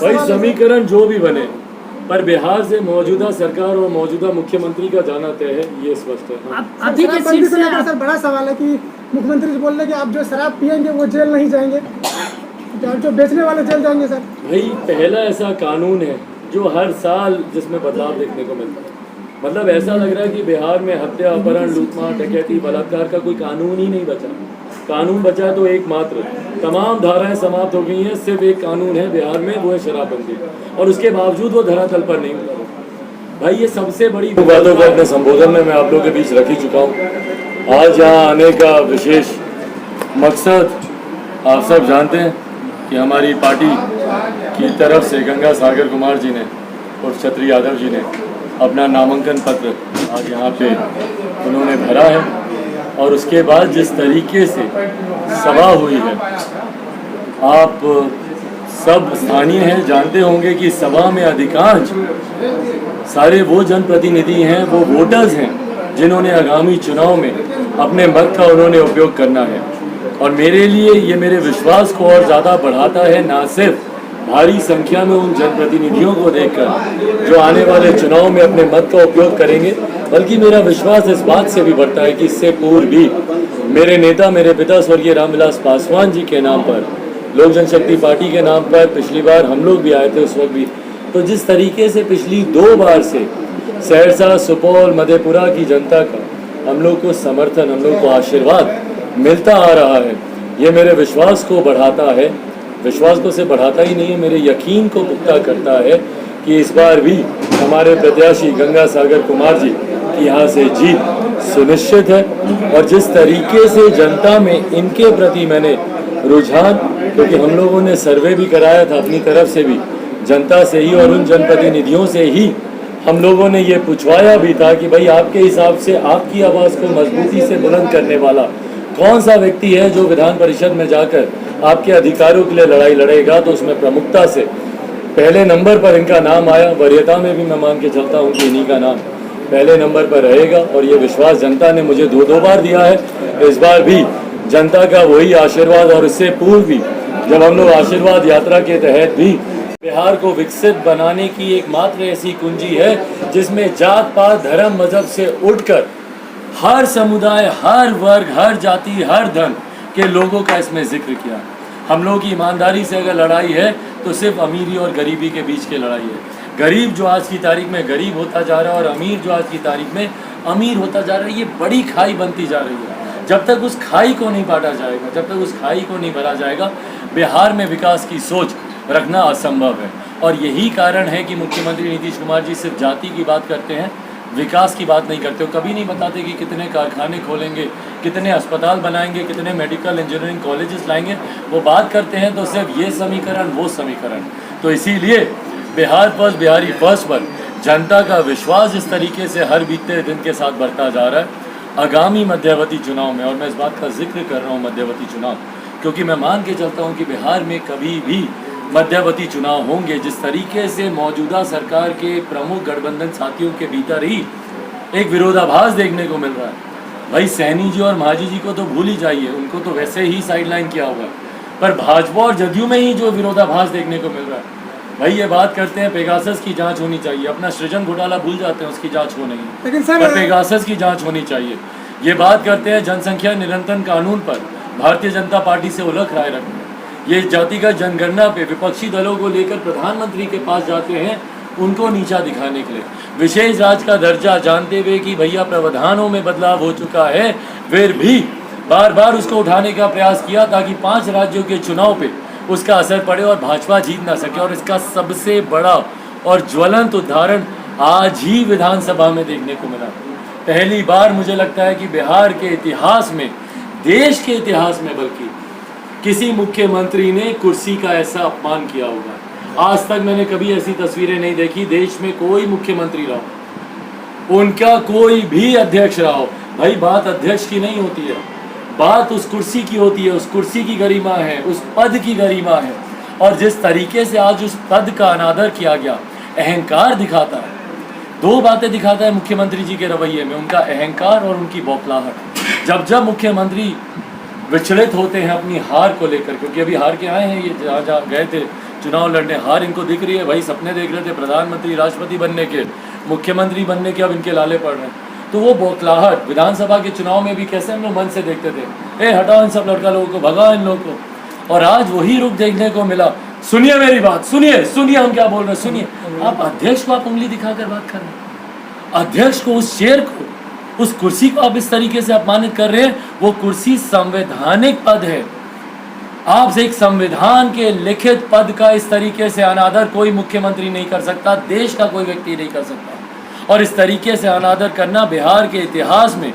भाई सवाल है समीकरण जो भी बने, पर बिहार से मौजूदा सरकार और मौजूदा मुख्यमंत्री का जाना तय है, ये स्पष्ट है। अभी के सीट से सर बड़ा सवाल है कि मुख्यमंत्री जी बोल रहे कि आप जो शराब पियेंगे वो जेल नहीं जाएंगे, जो बेचने वाले जेल जाएंगे सर। भाई पहला ऐसा कानून है जो हर साल जिसमें बदलाव देखने को मिलता है। मतलब ऐसा लग रहा है कि बिहार में हत्या, अपहरण, लूटमार, डकैती, बलात्कार का कोई कानून ही नहीं बचा। कानून बचा तो एकमात्र, तमाम धाराएं समाप्त हो गई हैं, सिर्फ एक कानून है बिहार में, वो है शराबबंदी, और उसके बावजूद वो धरातल पर नहीं उतरा। भाई ये सबसे बड़ी बातों को अपने संबोधन में मैं आप लोगों के बीच रख ही चुका हूँ। आज यहाँ आने का विशेष मकसद आप सब जानते हैं कि हमारी पार्टी की तरफ से गंगा सागर कुमार जी ने और छत्री यादव जी ने अपना नामांकन पत्र आज यहाँ पे उन्होंने भरा है, और उसके बाद जिस तरीके से सभा हुई है, आप सब स्थानीय हैं, जानते होंगे कि सभा में अधिकांश सारे वो जनप्रतिनिधि हैं, वो वोटर्स हैं जिन्होंने आगामी चुनाव में अपने मत का उन्होंने उपयोग करना है। और मेरे लिए ये मेरे विश्वास को और ज़्यादा बढ़ाता है, ना सिर्फ भारी संख्या में उन जनप्रतिनिधियों को देखकर जो आने वाले चुनाव में अपने मत का उपयोग करेंगे, बल्कि मेरा विश्वास इस बात से भी बढ़ता है कि इससे पूर्व भी मेरे नेता, मेरे पिता स्वर्गीय रामविलास पासवान जी के नाम पर, लोक जनशक्ति पार्टी के नाम पर पिछली बार हम लोग भी आए थे, उस वक्त भी तो जिस तरीके से पिछली 2 बार से सहरसा, सुपौल, मधेपुरा की जनता का हम लोग को समर्थन, हम लोग को आशीर्वाद मिलता आ रहा है, ये मेरे विश्वास को बढ़ाता है। विश्वास को से बढ़ाता ही नहीं है, मेरे यकीन को पुख्ता करता है कि इस बार भी हमारे प्रत्याशी गंगा सागर कुमार जी की यहाँ से जीत सुनिश्चित है। और जिस तरीके से जनता में इनके प्रति मैंने रुझान, क्योंकि हम लोगों ने सर्वे भी कराया था अपनी तरफ से भी, जनता से ही और उन जनप्रतिनिधियों से ही हम लोगों ने ये पूछवाया भी था कि भाई आपके हिसाब से आपकी आवाज़ को मजबूती से बुलंद करने वाला कौन सा व्यक्ति है जो विधान परिषद में जाकर आपके अधिकारों के लिए लड़ाई लड़ेगा। तो उसमें प्रमुखता से पहले नंबर पर इनका नाम आया, वरीयता में भी मैं मान के चलता हूँ कि इन्हीं का नाम पहले नंबर पर रहेगा। और ये विश्वास जनता ने मुझे 2 बार दिया है, इस बार भी जनता का वही आशीर्वाद, और इससे पूर्व भी जब हम लोग आशीर्वाद यात्रा के तहत भी बिहार को विकसित बनाने की एकमात्र ऐसी कुंजी है जिसमें जात पात धर्म मजहब से उठकर हर समुदाय, हर वर्ग, हर जाति, हर धर्म के लोगों का इसमें जिक्र किया। हम लोगों की ईमानदारी से अगर लड़ाई है तो सिर्फ अमीरी और गरीबी के बीच की लड़ाई है। गरीब जो आज की तारीख में गरीब होता जा रहा है और अमीर जो आज की तारीख में अमीर होता जा रहा है, ये बड़ी खाई बनती जा रही है। जब तक उस खाई को नहीं पाटा जाएगा, जब तक उस खाई को नहीं भरा जाएगा, बिहार में विकास की सोच रखना असंभव है। और यही कारण है कि मुख्यमंत्री नीतीश कुमार जी सिर्फ जाति की बात करते हैं, विकास की बात नहीं करते हो। कभी नहीं बताते कि कितने कारखाने खोलेंगे, कितने अस्पताल बनाएंगे, कितने मेडिकल इंजीनियरिंग कॉलेजेस लाएंगे। वो बात करते हैं तो सिर्फ ये समीकरण, वो समीकरण। तो इसीलिए बिहार फर्स्ट, बिहारी फर्स्ट पर जनता का विश्वास इस तरीके से हर बीतते दिन के साथ बढ़ता जा रहा है। आगामी मध्यावधि चुनाव में, और मैं इस बात का जिक्र कर रहा हूँ मध्यावधि चुनाव, क्योंकि मैं मान के चलता हूँ कि बिहार में कभी भी मध्यावधि चुनाव होंगे जिस तरीके से मौजूदा सरकार के प्रमुख गठबंधन साथियों के भीतर ही एक विरोधाभास देखने को मिल रहा है। भाई सैनी जी और मांझी जी को तो भूल ही जाइए, उनको तो वैसे ही साइडलाइन किया हुआ है, पर भाजपा और जदयू में ही जो विरोधाभास देखने को मिल रहा है। भाई ये बात करते हैं पेगासस की जांच होनी चाहिए, अपना सृजन घोटाला भूल जाते हैं, उसकी जांच हो नहीं, लेकिन सर पर पेगासस की जांच होनी चाहिए। ये बात करते हैं जनसंख्या नियंत्रण कानून पर भारतीय जनता पार्टी से उलट राय रखते हैं। ये जातिगत जनगणना पे विपक्षी दलों को लेकर प्रधानमंत्री के पास जाते हैं उनको नीचा दिखाने के लिए। विशेष राज्य का दर्जा जानते हुए कि भैया प्रावधानों में बदलाव हो चुका है, फिर भी बार बार उसको उठाने का प्रयास किया ताकि 5 राज्यों के चुनाव पे उसका असर पड़े और भाजपा जीत ना सके। और इसका सबसे बड़ा और ज्वलंत उदाहरण आज ही विधानसभा में देखने को मिला। पहली बार मुझे लगता है कि बिहार के इतिहास में, देश के इतिहास में बल्कि, किसी मुख्यमंत्री ने कुर्सी का ऐसा अपमान किया होगा। आज तक मैंने कभी ऐसी तस्वीरें नहीं देखी। देश में कोई मुख्यमंत्री रहा, उनका कोई भी अध्यक्ष रहा हो, भाई बात अध्यक्ष की नहीं होती है, बात उस कुर्सी की होती है। उस कुर्सी की गरिमा है, उस पद की गरिमा है। और जिस तरीके से आज उस पद का अनादर किया गया, अहंकार दिखाता है। 2 बातें दिखाता है मुख्यमंत्री जी के रवैये में, उनका अहंकार और उनकी बौखलाहट। जब जब मुख्यमंत्री विचलित होते हैं अपनी हार को लेकर, क्योंकि अभी हार के आए हैं, ये जहाँ गए थे चुनाव लड़ने। हार इनको दिख रही है भाई, सपने देख रहे थे प्रधानमंत्री राष्ट्रपति बनने के, मुख्यमंत्री बनने के, अब इनके लाले पड़ रहे हैं। तो वो बौखलाहट विधानसभा के चुनाव में भी कैसे हम लोग मन से देखते थे, ए हटाओ इन सब लड़का लोगों को, भगाओ इन लोगों को, और आज वही रुख देखने को मिला। सुनिए मेरी बात, सुनिए सुनिए हम क्या बोल रहे हैं, सुनिए। आप अध्यक्ष को आप उंगली दिखाकर बात कर रहे हैं, अध्यक्ष को, उस चेयर को, उस कुर्सी को आप इस तरीके से अपमानित कर रहे हैं। वो कुर्सी संवैधानिक पद है, आप एक संविधान के लिखित पद का इस तरीके से अनादर कोई मुख्यमंत्री नहीं कर सकता, देश का कोई व्यक्ति नहीं कर सकता। और इस तरीके से अनादर करना बिहार के इतिहास में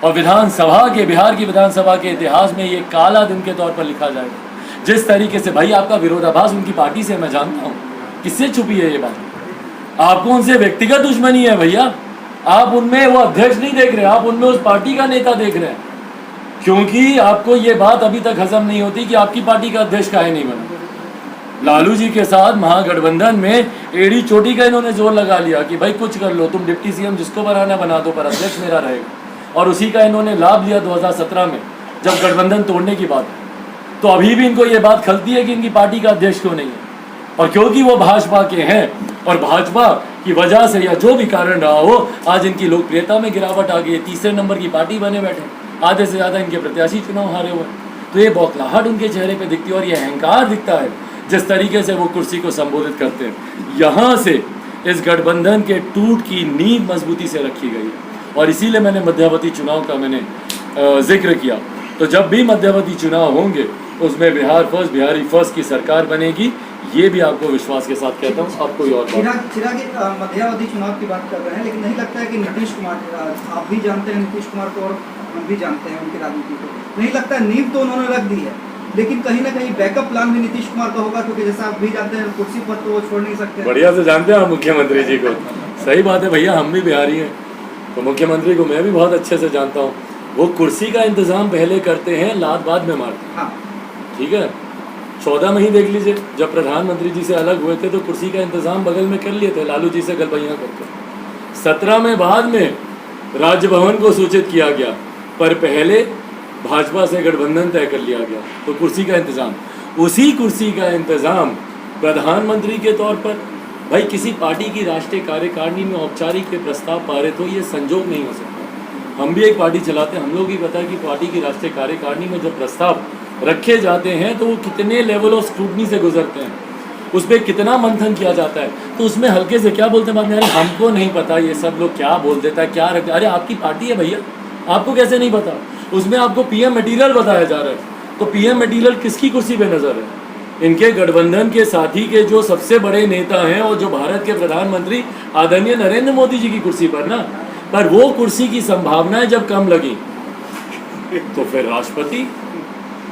और बिहार की विधानसभा के इतिहास में ये काला दिन के तौर पर लिखा जाएगा। जिस तरीके से भाई आपका विरोधाभास उनकी पार्टी से मैं जानता हूँ, किससे छुपी है ये बात? आपको उनसे व्यक्तिगत दुश्मनी है भैया, आप उनमें वो अध्यक्ष नहीं देख रहे, आप उनमें उस पार्टी का नेता देख रहे हैं, क्योंकि आपको ये बात अभी तक हजम नहीं होती कि आपकी पार्टी का अध्यक्ष काहे नहीं बना। लालू जी के साथ महागठबंधन में एड़ी चोटी का इन्होंने जोर लगा लिया कि भाई कुछ कर लो, तुम डिप्टी सीएम जिसको बनाना बना दो, पर अध्यक्ष मेरा रहेगा। और उसी का इन्होंने लाभ लिया 2017 में जब गठबंधन तोड़ने की बात। तो अभी भी इनको ये बात खलती है कि इनकी पार्टी का अध्यक्ष क्यों नहीं है, और क्योंकि वो भाजपा के हैं और भाजपा की वजह से या जो भी कारण रहा हो, आज इनकी लोकप्रियता में गिरावट आ गई है, तीसरे नंबर की पार्टी बने बैठे, आधे से ज़्यादा इनके प्रत्याशी चुनाव हारे हुए। तो ये बौखलाहट उनके चेहरे पे दिखती है और ये अहंकार दिखता है जिस तरीके से वो कुर्सी को संबोधित करते हैं। यहाँ से इस गठबंधन के टूट की नींव मजबूती से रखी गई है, और इसीलिए मैंने मध्यावधि चुनाव का जिक्र किया। तो जब भी मध्यावधि चुनाव होंगे उसमें बिहारी फर्स्ट की सरकार बनेगी, ये भी आपको विश्वास के साथ कहता हूँ। अब कोई और चिराग मध्यावधि चुनाव की बात कर रहे हैं, लेकिन नहीं लगता है कि नीतीश कुमार, आप भी जानते हैं नीतीश कुमार को और हम भी जानते हैं उनकी राजनीति को, नहीं लगता है नींव तो उन्होंने रख दी है, लेकिन कहीं ना कहीं बैकअप प्लान भी नीतीश कुमार का होगा, क्योंकि जैसा आप भी जानते हैं कुर्सी पर तो वो छोड़ नहीं सकते। बढ़िया से जानते हैं आप मुख्यमंत्री जी को, सही बात है भैया, हम भी बिहारी हैं, तो मुख्यमंत्री को मैं भी बहुत अच्छे से जानता हूँ। वो कुर्सी का इंतजाम पहले करते हैं, लात बाद में मारते हैं। हाँ ठीक है, 14 में ही देख लीजिए, जब प्रधानमंत्री जी से अलग हुए थे तो कुर्सी का इंतजाम बगल में कर लिए थे लालू जी से गलबैया करके। 17 में बाद में राजभवन को सूचित किया गया, पर पहले भाजपा से गठबंधन तय कर लिया गया। तो कुर्सी का इंतजाम, उसी कुर्सी का इंतजाम प्रधानमंत्री के तौर पर, भाई किसी पार्टी की राष्ट्रीय कार्यकारिणी में औपचारिक के प्रस्ताव पारित हो, ये संजोग नहीं हो सकता। हम भी एक पार्टी चलाते हैं, हम लोग भी पता है कि पार्टी की राष्ट्रीय कार्यकारिणी में जब प्रस्ताव रखे जाते हैं तो वो कितने लेवल ऑफ स्क्रूटनी से गुजरते हैं, उस पर कितना मंथन किया जाता है। तो उसमें हल्के से क्या बोलते हैं बाद में, अरे हमको नहीं पता, ये सब लोग क्या बोल देता है, क्या रखते, अरे आपकी पार्टी है भैया, आपको कैसे नहीं पता? उसमें आपको पीएम मटेरियल बताया जा रहा है, तो पीएम मटेरियल किसकी कुर्सी पे नजर है? इनके गठबंधन के साथी के जो सबसे बड़े नेता हैं और जो भारत के प्रधानमंत्री आदरणीय नरेंद्र मोदी जी की कुर्सी पर ना, पर वो कुर्सी की संभावनाएं जब कम लगी तो फिर राष्ट्रपति,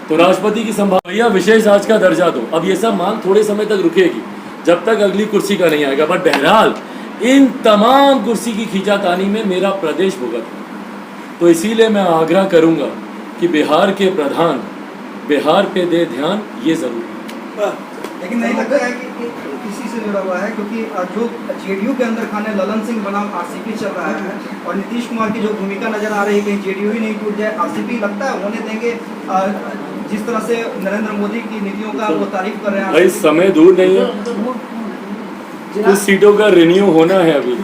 तो राष्ट्रपति की संभावना, भैया विशेष राज का दर्जा दो। अब ये सब मांग थोड़े समय तक रुकेगी जब तक अगली कुर्सी का नहीं आएगा, बट बहरहाल इन तमाम कुर्सी की खींचातानी में मेरा प्रदेश भुगत है। तो इसीलिए मैं आग्रह करूंगा कि बिहार के प्रधान बिहार पे दे ध्यान, ये जरूरी है। लेकिन नहीं लगता है कि इसी से जुड़ा हुआ है, क्योंकि जो जेडीयू के अंदर खाने ललन सिंह बनाम आरसीपी चल रहा है, और नीतीश कुमार की जो भूमिका नजर आ रही है, कहीं जेडीयू ही नहीं टूट जाए, आरसीपी लगता है होने देंगे? जिस तरह से नरेंद्र मोदी की नीतियों का वो तारीफ कर रहे हैं, भाई समय दूर नहीं है, कुछ सीटों का रिन्यू होना है अभी,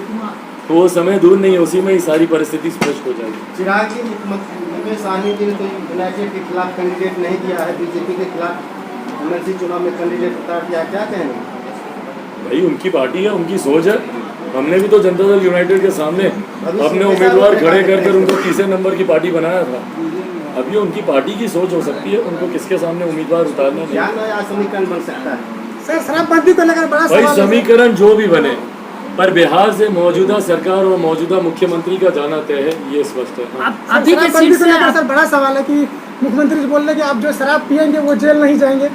तो वो समय दूर नहीं है, उसी में ही सारी परिस्थिति स्पष्ट हो जाएगी। चिराग जी, मुख्यमंत्री साहनी जी ने तो यूनाइटेड के खिलाफ कैंडिडेट नहीं दिया है, बीजेपी के खिलाफ एमएलसी चुनाव में कैंडिडेट उतार दिया, क्या कहेंगे? भाई उनकी पार्टी है, उनकी सोच है, हमने भी तो जनता दल यूनाइटेड के सामने अपने उम्मीदवार खड़े कर उनको तीसरे नंबर की पार्टी बनाया था। अब ये उनकी पार्टी की सोच हो सकती है, उनको किसके सामने उम्मीदवार उतारना नहीं। क्या नया समीकरण बन सकता है? सर शराबबंदी को लेकर बड़ा भाई सवाल है। समीकरण जो भी बने, पर बिहार से मौजूदा सरकार और मौजूदा मुख्यमंत्री का जाना तय है, ये स्पष्ट है। अभी शराबबंदी को लेकर सर बड़ा सवाल है कि मुख्यमंत्री जी बोल रहे हैं कि आप जो शराब पियेंगे वो जेल नहीं जाएंगे,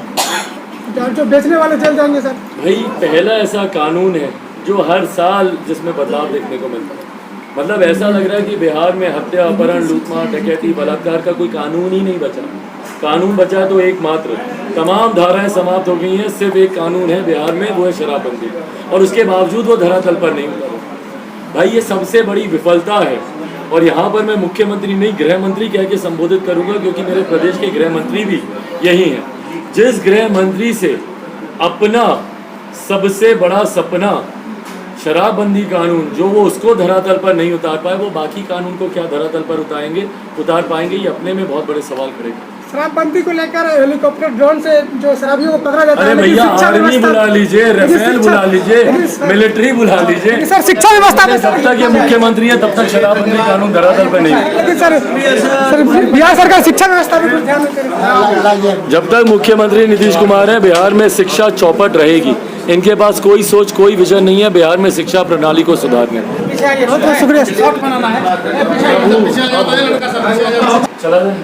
जो बेचने वाले जेल जाएंगे। सर भाई पहला ऐसा कानून है जो हर साल जिसमें बदलाव देखने को मिलता है, मतलब ऐसा लग रहा है कि बिहार में हत्या, अपहरण, लूटमार, डकैती, बलात्कार का कोई कानून ही नहीं बचा। कानून बचा तो एकमात्र, तमाम धाराएं समाप्त हो गई हैं, सिर्फ एक कानून है बिहार में, वो है शराबबंदी, और उसके बावजूद वो धरातल पर नहीं उतरा। भाई ये सबसे बड़ी विफलता है, और यहाँ पर मैं मुख्यमंत्री नहीं गृह मंत्री कह के संबोधित करूँगा, क्योंकि मेरे प्रदेश के गृह मंत्री भी यही हैं। जिस गृह मंत्री से अपना सबसे बड़ा सपना शराबबंदी कानून जो वो उसको धरातल पर नहीं उतार पाए, वो बाकी कानून को क्या धरातल पर उतार पाएंगे, ये अपने में बहुत बड़े सवाल खड़े करें। शराबबंदी को लेकर हेलीकॉप्टर ड्रोन से जो शराबियों को पकड़ा जाता अरे है, भैया आर्मी बुला लीजिए, राफेल बुला लीजिए, मिलिट्री बुला लीजिए, सर शिक्षा व्यवस्था में जब तक ये मुख्यमंत्री है तब तक शराबबंदी कानून धरातल पर नहीं है। लेकिन सर बिहार सरकार शिक्षा व्यवस्था में कुछ ध्यान नहीं करे। जब तक मुख्यमंत्री नीतीश कुमार है बिहार में शिक्षा चौपट रहेगी। इनके पास कोई सोच कोई विजन नहीं है बिहार में शिक्षा प्रणाली को सुधारने। बहुत बहुत शुक्रिया। चला जाए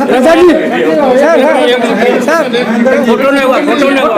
रजा जी सर फोटो नहीं हुआ, फोटो नहीं हुआ।